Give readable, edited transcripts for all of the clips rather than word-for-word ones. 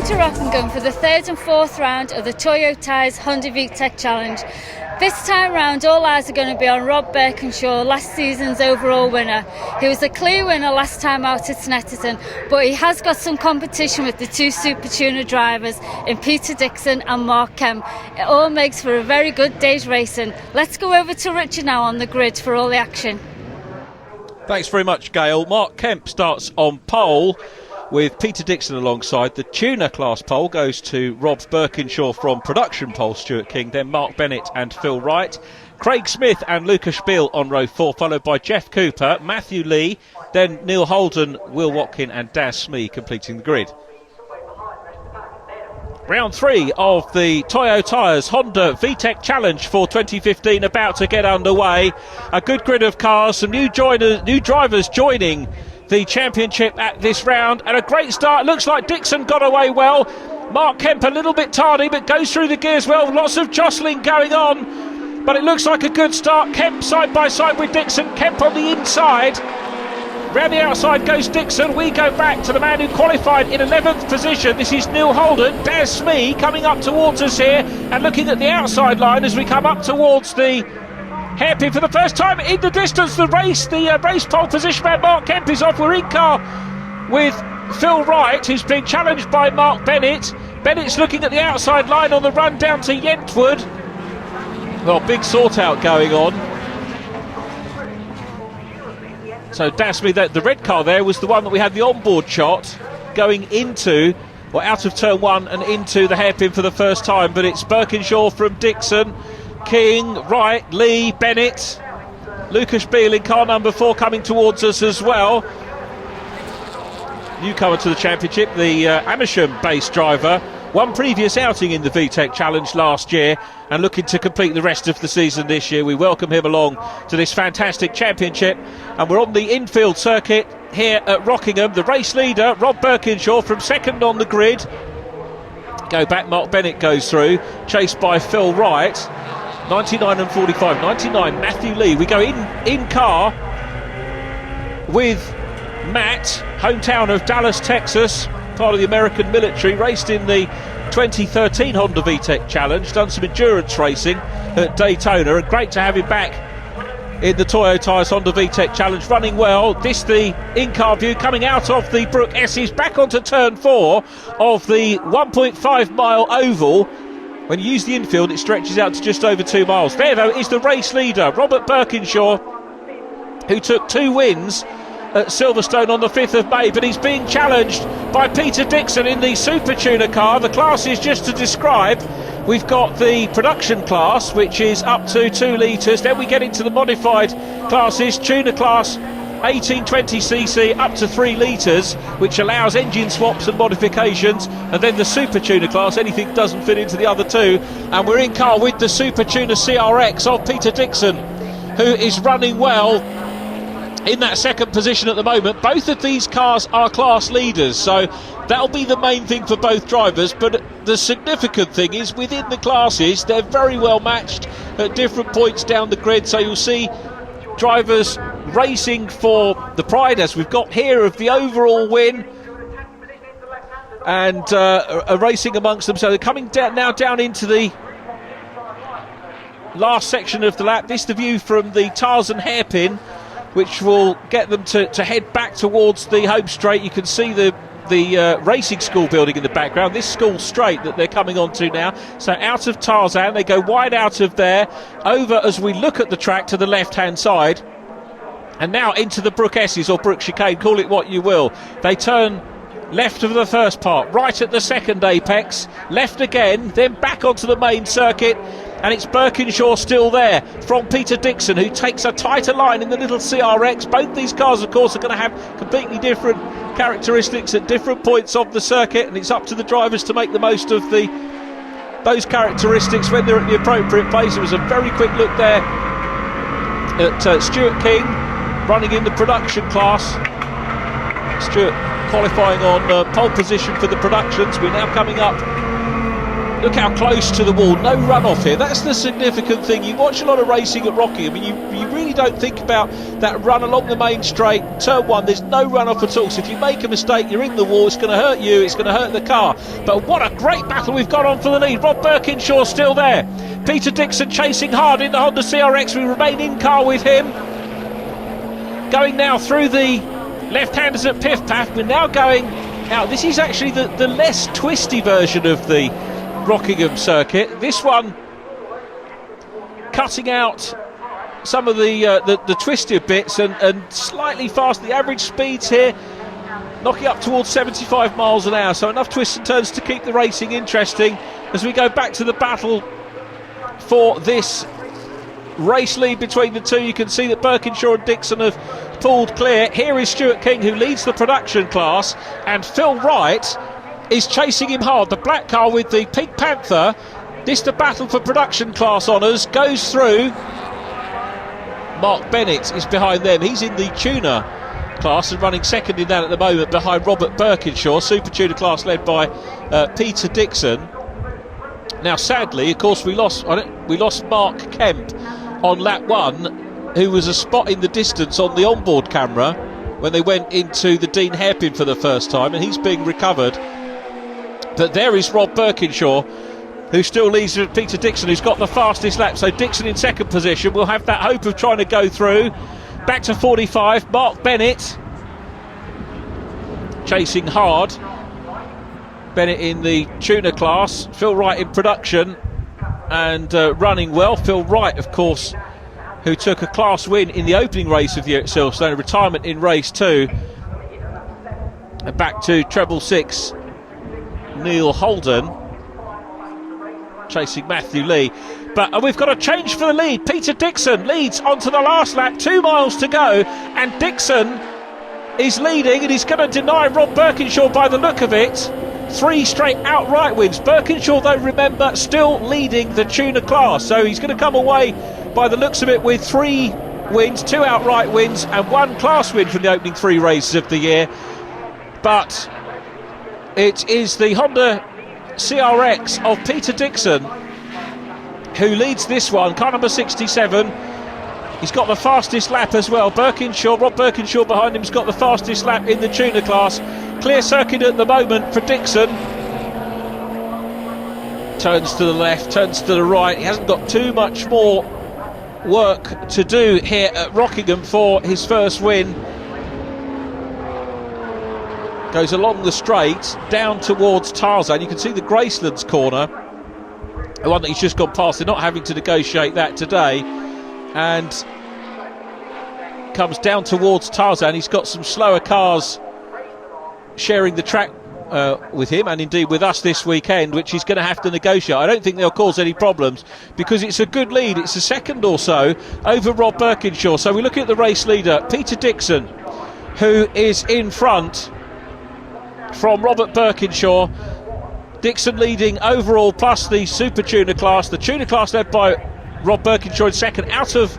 to Rockingham for the third and fourth round of the Toyo Tyres Honda VTEC Challenge. This time round, all eyes are going to be on Rob Birkinshaw, last season's overall winner. He was a clear winner last time out at Snetterton, but he has got some competition with the two Super Tuner drivers in Peter Dixon and Mark Kemp. It all makes for a very good day's racing. Let's go over to Richard now on the grid for all the action. Thanks very much, Gail. Mark Kemp starts on pole with Peter Dixon alongside. The tuner class pole goes to Rob Birkinshaw from production pole, Stuart King, then Mark Bennett and Phil Wright. Craig Smith and Lucas Spiel on row 4, followed by Jeff Cooper, Matthew Lee, then Neil Holden, Will Watkin and Daz Smee completing the grid. Round 3 of the Toyo Tyres Honda VTEC Challenge for 2015 about to get underway. A good grid of cars, some new drivers joining the championship at this round, and a great start. Looks like Dixon got away well. Mark Kemp a little bit tardy, but goes through the gears well. Lots of jostling going on, but it looks like a good start. Kemp side by side with Dixon. Kemp on the inside. Round the outside goes Dixon. We go back to the man who qualified in 11th position. This is Neil Holden. Daz Smee coming up towards us here and looking at the outside line as we come up towards the hairpin for the first time in the distance. The race pole position man Mark Kemp is off. We're in car with Phil Wright, who's being challenged by Mark Bennett. Bennett's looking at the outside line on the run down to Yentwood. Well, big sort out going on. So Dasmy, the red car there was the one that we had the onboard shot going into, or out of turn 1 and into the hairpin for the first time. But it's Birkinshaw from Dixon, King, Wright, Lee, Bennett, Lucas Beale in car number 4 coming towards us as well. Newcomer to the championship, the Amersham-based driver, one previous outing in the VTEC Challenge last year and looking to complete the rest of the season this year. We welcome him along to this fantastic championship, and we're on the infield circuit here at Rockingham. The race leader, Rob Birkinshaw, from second on the grid. Go back, Mark Bennett goes through, chased by Phil Wright. 99 and 45, 99 Matthew Lee. We go in car with Matt, hometown of Dallas, Texas, part of the American military, raced in the 2013 Honda VTEC Challenge, done some endurance racing at Daytona, and great to have him back in the Toyo Tyres Honda VTEC Challenge, running well. This the in-car view coming out of the Brook S's, back onto turn 4 of the 1.5 mile oval. When you use the infield, it stretches out to just over 2 miles. There, though, is the race leader, Robert Birkinshaw, who took 2 wins at Silverstone on the 5th of May, but he's being challenged by Peter Dixon in the Super Tuner car. The class is just to describe. We've got the production class, which is up to 2 litres. Then we get into the modified classes, tuner class 1820cc up to 3 litres, which allows engine swaps and modifications, and then the Super Tuner class, anything that doesn't fit into the other 2. And we're in car with the Super Tuner CRX of Peter Dixon, who is running well in that second position at the moment. Both of these cars are class leaders, so that'll be the main thing for both drivers. But the significant thing is, within the classes, they're very well matched at different points down the grid, so you'll see drivers racing for the pride, as we've got here, of the overall win, and are racing amongst them. So they're coming down into the last section of the lap. This is the view from the Tarzan hairpin, which will get them to head back towards the home straight. You can see the racing school building in the background, this school straight that they're coming onto now. So out of Tarzan, they go wide out of there, over as we look at the track to the left hand side, and now into the Brook S's, or Brook Chicane, call it what you will. They turn left of the first part, right at the second apex, left again, then back onto the main circuit, and it's Birkinshaw still there from Peter Dixon, who takes a tighter line in the little CRX. Both these cars, of course, are going to have completely different characteristics at different points of the circuit, and it's up to the drivers to make the most of those characteristics when they're at the appropriate pace. It was a very quick look there at Stuart King running in the production class. Stuart qualifying on pole position for the productions. We're now coming up Look how close to the wall, no runoff here. That's the significant thing. You watch a lot of racing at Rockingham and you really don't think about that run along the main straight. Turn 1, there's no runoff at all. So if you make a mistake, you're in the wall. It's going to hurt you, it's going to hurt the car. But what a great battle we've got on for the lead. Rob Birkinshaw still there. Peter Dixon chasing hard in the Honda CRX. We remain in car with him. Going now through the left-handers at Piff Paff. We're now going out. This is actually the less twisty version of the Rockingham circuit. This one cutting out some of the twisted bits and slightly fast. The average speeds here knocking up towards 75 miles an hour, so enough twists and turns to keep the racing interesting as we go back to the battle for this race lead between the two. You can see that Birkinshaw and Dixon have pulled clear. Here is Stuart King, who leads the production class, and Phil Wright is chasing him hard. The black car with the Pink Panther, this the battle for production class honours, goes through. Mark Bennett is behind them. He's in the tuner class and running second in that at the moment behind Robert Birkinshaw. Super tuner class led by Peter Dixon. Now sadly, of course, we lost Mark Kemp on lap 1, who was a spot in the distance on the onboard camera when they went into the Dean hairpin for the first time, and he's being recovered. But there is Rob Birkinshaw, who still leads with Peter Dixon, who's got the fastest lap. So Dixon in second position will have that hope of trying to go through. Back to 45, Mark Bennett chasing hard. Bennett in the tuner class, Phil Wright in production and running well. Phil Wright, of course, who took a class win in the opening race of the year at Silverstone, retirement in race 2. And back to treble 6. Neil Holden chasing Matthew Lee, but we've got a change for the lead. Peter Dixon leads onto the last lap, 2 miles to go, and Dixon is leading, and he's going to deny Rob Birkinshaw by the look of it 3 straight outright wins. Birkinshaw, though, remember, still leading the tuner class, so he's going to come away by the looks of it with 3 wins, 2 outright wins and 1 class win from the opening 3 races of the year. But it is the Honda CRX of Peter Dixon who leads this one, car number 67. He's got the fastest lap as well. Rob Birkinshaw behind him's got the fastest lap in the tuner class. Clear circuit at the moment for Dixon. Turns to the left, turns to the right. He hasn't got too much more work to do here at Rockingham for his first win. Goes along the straight, down towards Tarzan. You can see the Gracelands corner, the one that he's just gone past. They're not having to negotiate that today. And comes down towards Tarzan. He's got some slower cars sharing the track with him, and indeed with us this weekend, which he's going to have to negotiate. I don't think they'll cause any problems because it's a good lead. It's a second or so over Rob Birkinshaw. So we look at the race leader, Peter Dixon, who is in front from Robert Birkinshaw. Dixon leading overall, plus the Super Tuner class. The Tuner class led by Rob Birkinshaw in second, out of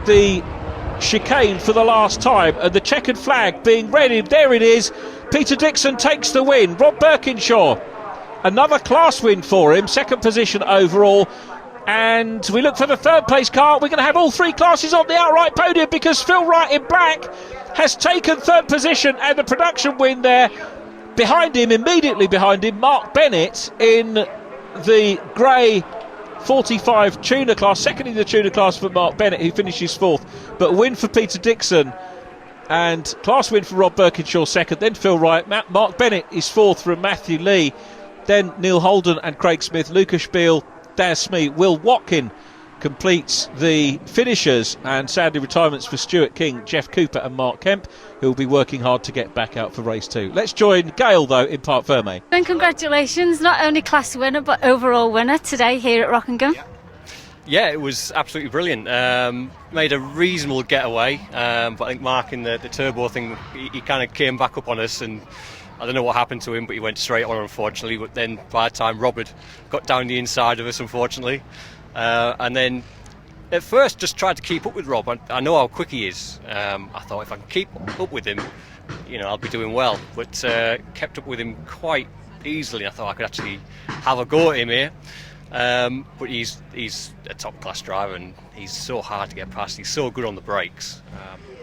the chicane for the last time, and the checkered flag being ready. There it is. Peter Dixon takes the win. Rob Birkinshaw, another class win for him, second position overall. And we look for the third place car. We're going to have all 3 classes on the outright podium because Phil Wright in black has taken third position, and the production win there. Behind him, immediately behind him, Mark Bennett in the grey 45 tuner class, second in the tuner class for Mark Bennett, who finishes 4th. But win for Peter Dixon and class win for Rob Birkinshaw second, then Phil Wright. Mark Bennett is 4th from Matthew Lee, then Neil Holden and Craig Smith, Lucas Spiel, Daz Smee. Will Watkin completes the finishers, and sadly retirements for Stuart King, Jeff Cooper and Mark Kemp, who will be working hard to get back out for race 2. Let's join Gail though in Parc Ferme. And congratulations, not only class winner but overall winner today here at Rockingham. Yeah, it was absolutely brilliant. Made a reasonable getaway, but I think Mark in the turbo thing, he kind of came back up on us, and I don't know what happened to him, but he went straight on, unfortunately. But then by the time Robert got down the inside of us, unfortunately, and then at first just tried to keep up with Rob. I know how quick he is. I thought if I can keep up with him, I'll be doing well. But kept up with him quite easily. I thought I could actually have a go at him here. But he's a top class driver, and he's so hard to get past. He's so good on the brakes.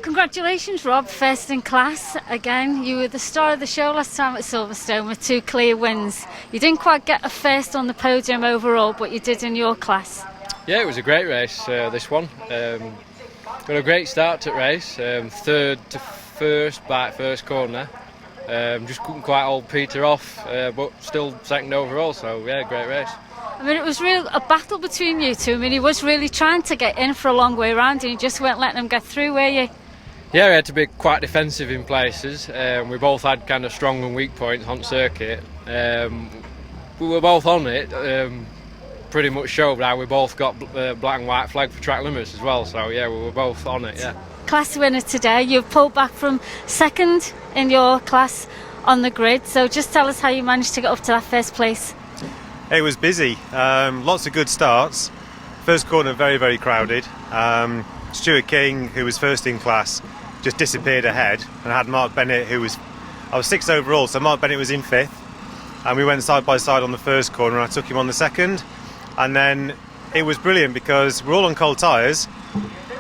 Congratulations, Rob, first in class again. You were the star of the show last time at Silverstone with 2 clear wins. You didn't quite get a first on the podium overall, but you did in your class. Yeah, it was a great race, this one. Got a great start to the race, third to first back first corner. Just couldn't quite hold Peter off, but still second overall, so yeah, great race. I mean, it was real a battle between you two. I mean, he was really trying to get in for a long way around and you just weren't letting him get through, were you? Yeah, we had to be quite defensive in places. We both had kind of strong and weak points on circuit. We were both on it, pretty much showed how we both got black and white flag for track limits as well, so yeah, we were both on it, yeah. Class winner today, you've pulled back from second in your class on the grid, so just tell us how you managed to get up to that first place. It was busy, lots of good starts. First corner very, very crowded. Stuart King, who was first in class, just disappeared ahead, and I had Mark Bennett, I was 6th overall, so Mark Bennett was in 5th, and we went side by side on the first corner and I took him on the second, and then it was brilliant because we're all on cold tyres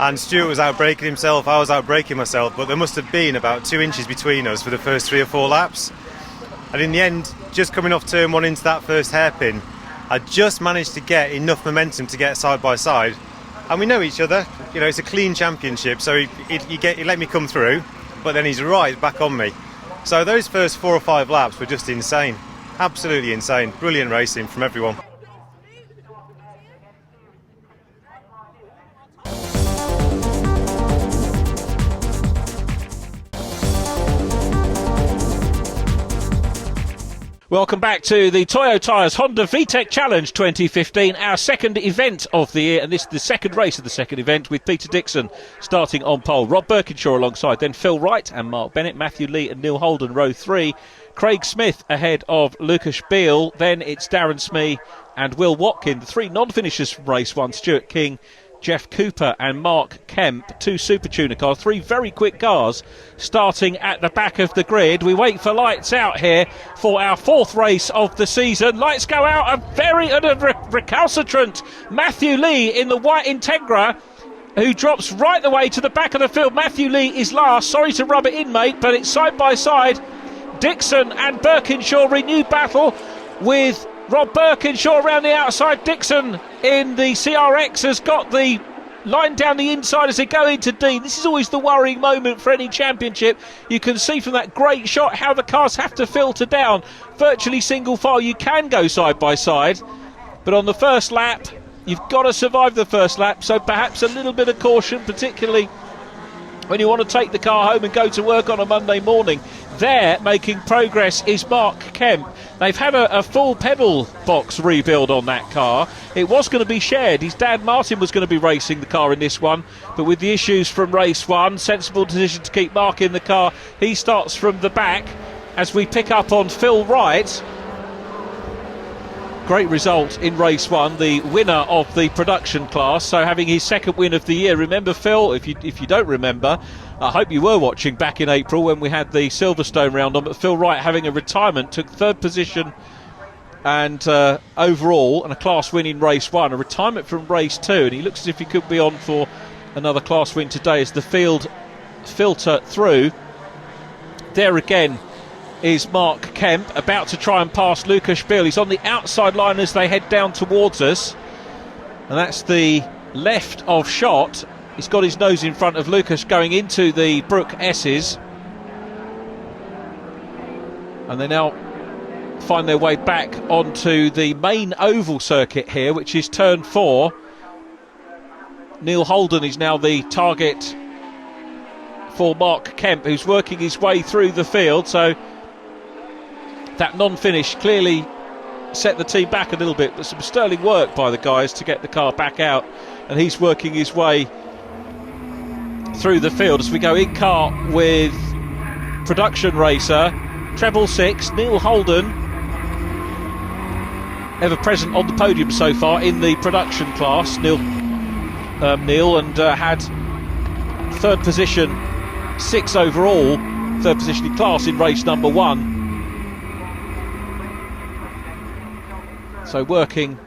and Stuart was out braking himself, I was out braking myself, but there must have been about 2 inches between us for the first 3 or 4 laps, and in the end, just coming off turn 1 into that first hairpin, I just managed to get enough momentum to get side by side. And we know each other, you know, it's a clean championship, so he let me come through, but then he's right back on me. So those first 4 or 5 laps were just insane, absolutely insane, brilliant racing from everyone. Welcome back to the Toyo Tyres Honda VTEC Challenge 2015, our second event of the year, and this is the second race of the second event with Peter Dixon starting on pole. Rob Birkinshaw alongside, then Phil Wright and Mark Bennett, Matthew Lee and Neil Holden, row 3. Craig Smith ahead of Lucas Beale, then it's Darren Smee and Will Watkin. The 3 non-finishers from race 1, Stuart King, Jeff Cooper and Mark Kemp, 2 Super Tuner cars, 3 very quick cars starting at the back of the grid. We wait for lights out here for our 4th race of the season. Lights go out, a very recalcitrant Matthew Lee in the white Integra, who drops right the way to the back of the field. Matthew Lee is last, sorry to rub it in, mate, but it's side by side. Dixon and Birkinshaw, renewed battle with Rob Birkinshaw around the outside. Dixon in the CRX has got the line down the inside as they go into D. This is always the worrying moment for any championship. You can see from that great shot how the cars have to filter down. Virtually single file, you can go side by side, but on the first lap you've got to survive the first lap, so perhaps a little bit of caution, particularly when you want to take the car home and go to work on a Monday morning. There, making progress, is Mark Kemp. They've had a full pedal box rebuild on that car. It was going to be shared. His dad Martin was going to be racing the car in this one, but with the issues from race 1, sensible decision to keep Mark in the car. He starts from the back as we pick up on Phil Wright. Great result in race 1, the winner of the production class, so having his second win of the year. Remember, Phil, if you don't remember, I hope you were watching back in April when we had the Silverstone round on, but Phil Wright, having a retirement, took 3rd position and overall, and a class win in race 1, a retirement from race 2, and he looks as if he could be on for another class win today as the field filter through. There again is Mark Kemp, about to try and pass Lucas Beale. He's on the outside line as they head down towards us, and that's the left of shot. He's got his nose in front of Lucas going into the Brook S's, and they now find their way back onto the main oval circuit here, which is turn 4. Neil Holden is now the target for Mark Kemp, who's working his way through the field, so that non-finish clearly set the team back a little bit, but some sterling work by the guys to get the car back out, and he's working his way through the field as we go in car with production racer treble 6 Neil Holden, ever present on the podium so far in the production class. Neil and had 3rd position, 6 overall, 3rd position in class in race number 1. So working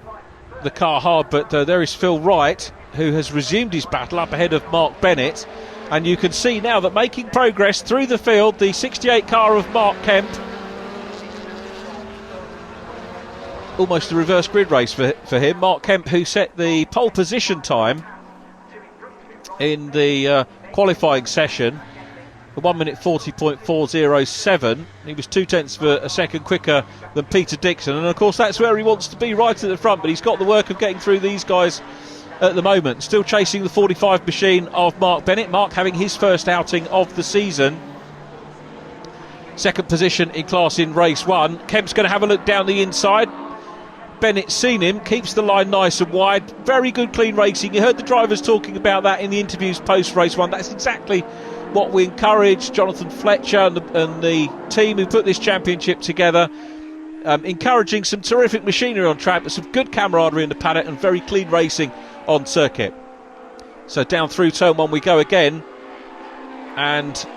the car hard, but there is Phil Wright, who has resumed his battle up ahead of Mark Bennett. And you can see now that making progress through the field, the 68 car of Mark Kemp. Almost a reverse grid race for him. Mark Kemp, who set the pole position time in the qualifying session, 1 minute 40.407. He was 0.2 of a second quicker than Peter Dixon, and of course that's where he wants to be, right at the front, but he's got the work of getting through these guys at the moment. Still chasing the 45 machine of Mark Bennett. Mark having his first outing of the season. Second position in class in race 1. Kemp's going to have a look down the inside. Bennett's seen him, keeps the line nice and wide. Very good clean racing. You heard the drivers talking about that in the interviews post race 1. That's exactly what we encourage. Jonathan Fletcher and the team who put this championship together, encouraging some terrific machinery on track, but some good camaraderie in the paddock and very clean racing on circuit. So down through turn 1 we go again, and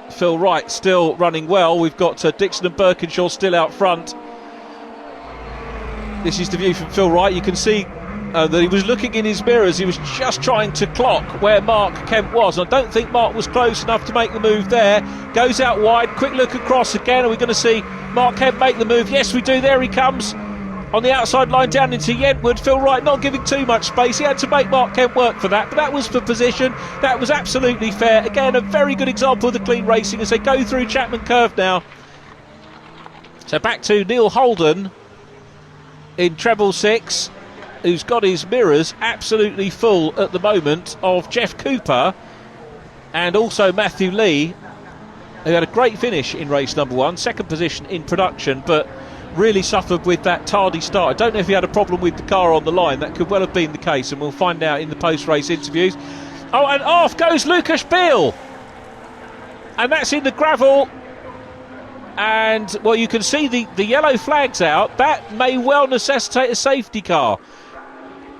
Phil Wright still running well. We've got Dixon and Birkinshaw still out front. This is the view from Phil Wright. You can see that he was looking in his mirrors. He was just trying to clock where Mark Kemp was. I don't think Mark was close enough to make the move there. Goes out wide, quick look across again. Are we going to see Mark Kemp make the move? Yes, we do. There he comes on the outside line down into Yentwood. Phil Wright not giving too much space. He had to make Mark Kemp work for that, but that was for position. That was absolutely fair. Again, a very good example of the clean racing as they go through Chapman Curve now. So back to Neil Holden in treble 6, who's got his mirrors absolutely full at the moment of Jeff Cooper and also Matthew Lee, who had a great finish in race number 1, second position in production, but really suffered with that tardy start. I don't know if he had a problem with the car on the line. That could well have been the case, and we'll find out in the post-race interviews. Oh, and off goes Lucas Beale, and that's in the gravel. And, well, you can see the yellow flags out. That may well necessitate a safety car,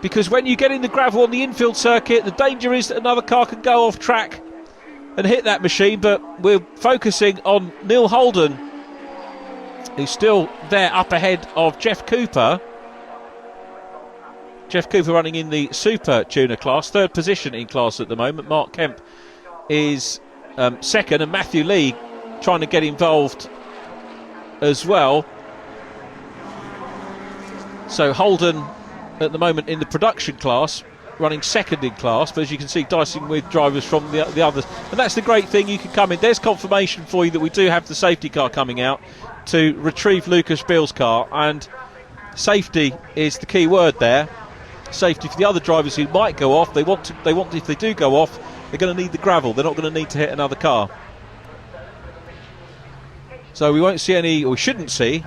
because when you get in the gravel on the infield circuit, the danger is that another car can go off track and hit that machine. But we're focusing on Neil Holden, who's still there up ahead of Jeff Cooper. Jeff Cooper running in the Super Tuner class, third position in class at the moment. Mark Kemp is second, and Matthew Lee trying to get involved as well. So Holden at the moment in the production class, running second in class, but as you can see, dicing with drivers from the others. And that's the great thing, you can come in. There's confirmation for you that we do have the safety car coming out to retrieve Lucas Beale's car, and safety is the key word there. Safety for the other drivers who might go off. They want if they do go off, they're going to need the gravel. They're not going to need to hit another car. So we won't see any, or we shouldn't see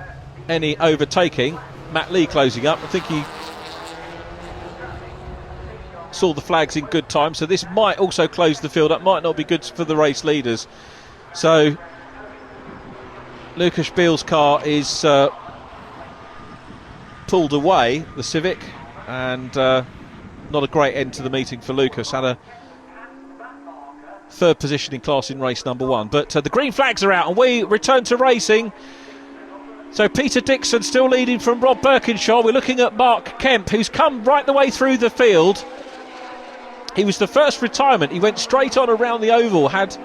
any overtaking. Matt Lee closing up. I think he saw the flags in good time, so this might also close the field. That might not be good for the race leaders. So Lucas Beale's car is pulled away, the Civic, and not a great end to the meeting for Lucas. Had a third position in class in race number 1, but the green flags are out and we return to racing. So Peter Dixon still leading from Rob Birkinshaw. We're looking at Mark Kemp, who's come right the way through the field. He was the first retirement. He went straight on around the oval, had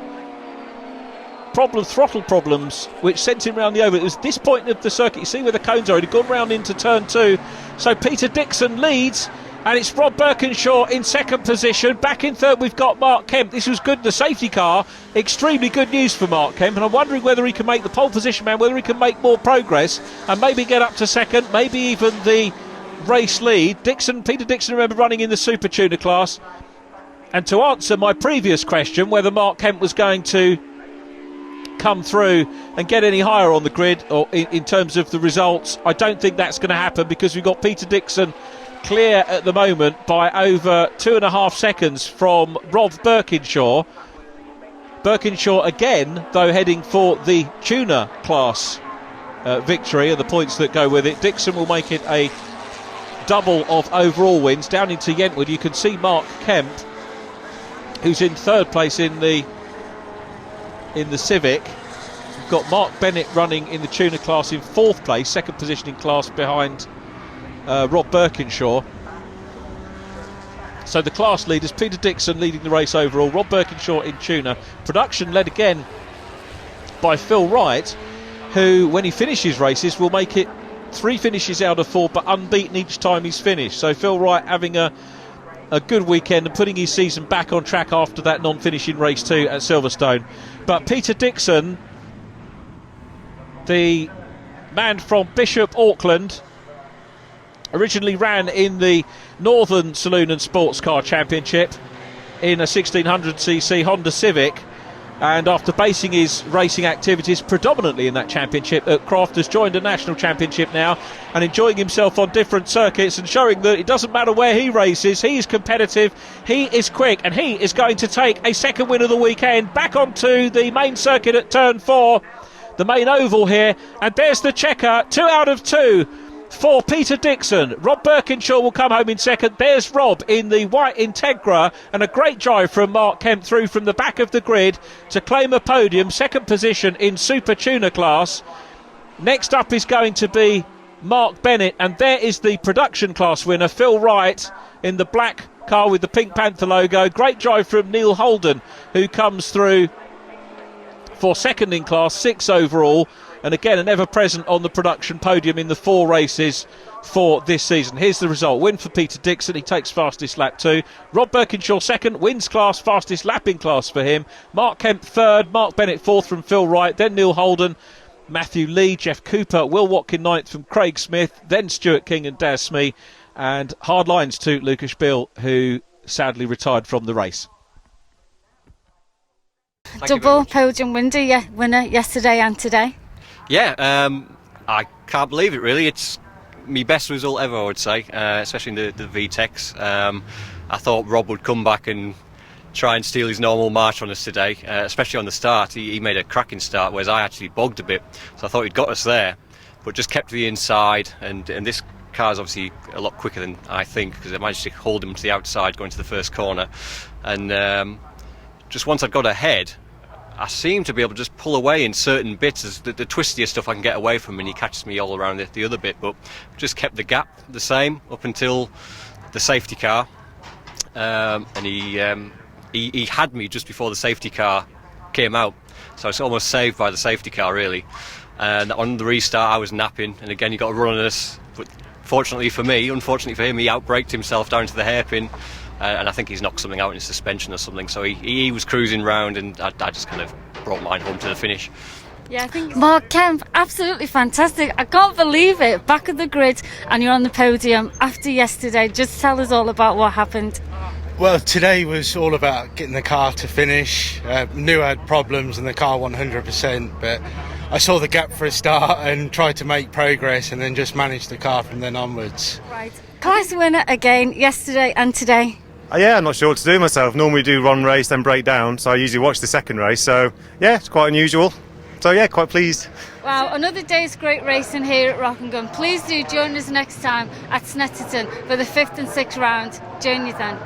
throttle problems, which sent him round the oval. It was this point of the circuit, you see where the cones are, he'd gone round into turn 2. So Peter Dixon leads, and it's Rob Birkinshaw in second position. Back in third we've got Mark Kemp. This was good, the safety car, extremely good news for Mark Kemp, and I'm wondering whether he can make the pole position man, whether he can make more progress and maybe get up to second, maybe even the race lead. Peter Dixon, remember, running in the Super Tuner class. And to answer my previous question, whether Mark Kemp was going to come through and get any higher on the grid or in terms of the results, I don't think that's going to happen, because we've got Peter Dixon clear at the moment by over 2.5 seconds from Rob Birkinshaw. Birkinshaw again, though, heading for the tuner class victory and the points that go with it. Dixon will make it a double of overall wins. Down into Yentwood you can see Mark Kemp, who's in third place in the Civic. we've got Mark Bennett running in the tuner class in 4th place, 2nd position in class behind Rob Birkinshaw. So the class leaders, Peter Dixon leading the race overall, Rob Birkinshaw in tuner. Production led again by Phil Wright, who, when he finishes races, will make it 3 finishes out of 4, but unbeaten each time he's finished. So Phil Wright having a good weekend and putting his season back on track after that non-finishing race 2 at Silverstone. But Peter Dixon, the man from Bishop Auckland, originally ran in the Northern Saloon and Sports Car Championship in a 1600cc Honda Civic, and after basing his racing activities predominantly in that championship at Croft, has joined a national championship now and enjoying himself on different circuits and showing that it doesn't matter where he races, he is competitive, he is quick, and he is going to take a 2nd win of the weekend back onto the main circuit at turn 4, the main oval here, and there's the checker, 2 out of 2 for Peter Dixon. Rob Birkinshaw will come home in 2nd. There's Rob in the white Integra, and a great drive from Mark Kemp through from the back of the grid to claim a podium, 2nd position in Super Tuner class. Next up is going to be Mark Bennett, and there is the production class winner, Phil Wright, in the black car with the Pink Panther logo. Great drive from Neil Holden, who comes through for 2nd in class, 6 overall. And again, an ever-present on the production podium in the 4 races for this season. Here's the result. Win for Peter Dixon. He takes fastest lap 2. Rob Birkinshaw 2nd. Wins class, fastest lap in class for him. Mark Kemp 3rd. Mark Bennett 4th from Phil Wright. Then Neil Holden, Matthew Lee, Jeff Cooper, Will Watkin 9th from Craig Smith. Then Stuart King and Daz Smee. And hard lines to Lucas Bill, who sadly retired from the race. Double podium winner yesterday and today. Yeah, I can't believe it really. It's my best result ever, I would say, especially in the VTECs. I thought Rob would come back and try and steal his normal march on us today, especially on the start. He made a cracking start, whereas I actually bogged a bit. So I thought he'd got us there, but just kept to the inside. And this car's obviously a lot quicker than I think, because I managed to hold him to the outside going to the first corner. And just once I'd got ahead, I seem to be able to just pull away in certain bits. As the twistier stuff I can get away from, and he catches me all around the other bit, but just kept the gap the same up until the safety car, and he had me just before the safety car came out, so I was almost saved by the safety car really. And on the restart I was napping, and again he got a run on us, but fortunately for me, unfortunately for him, he outbraked himself down to the hairpin. And I think he's knocked something out in his suspension or something, so he was cruising round, and I just kind of brought mine home to the finish. Yeah, I think Mark Kemp, absolutely fantastic. I can't believe it. Back of the grid, and you're on the podium after yesterday. Just tell us all about what happened. Well, today was all about getting the car to finish. Knew I had problems in the car 100%, but I saw the gap for a start and tried to make progress, and then just managed the car from then onwards. Right. Class winner again yesterday and today. Yeah, I'm not sure what to do myself. Normally do one race, then break down, so I usually watch the 2nd race. So, yeah, it's quite unusual. So, yeah, quite pleased. Wow, another day's great racing here at Rockingham. Please do join us next time at Snetterton for the 5th and 6th round. Join you then.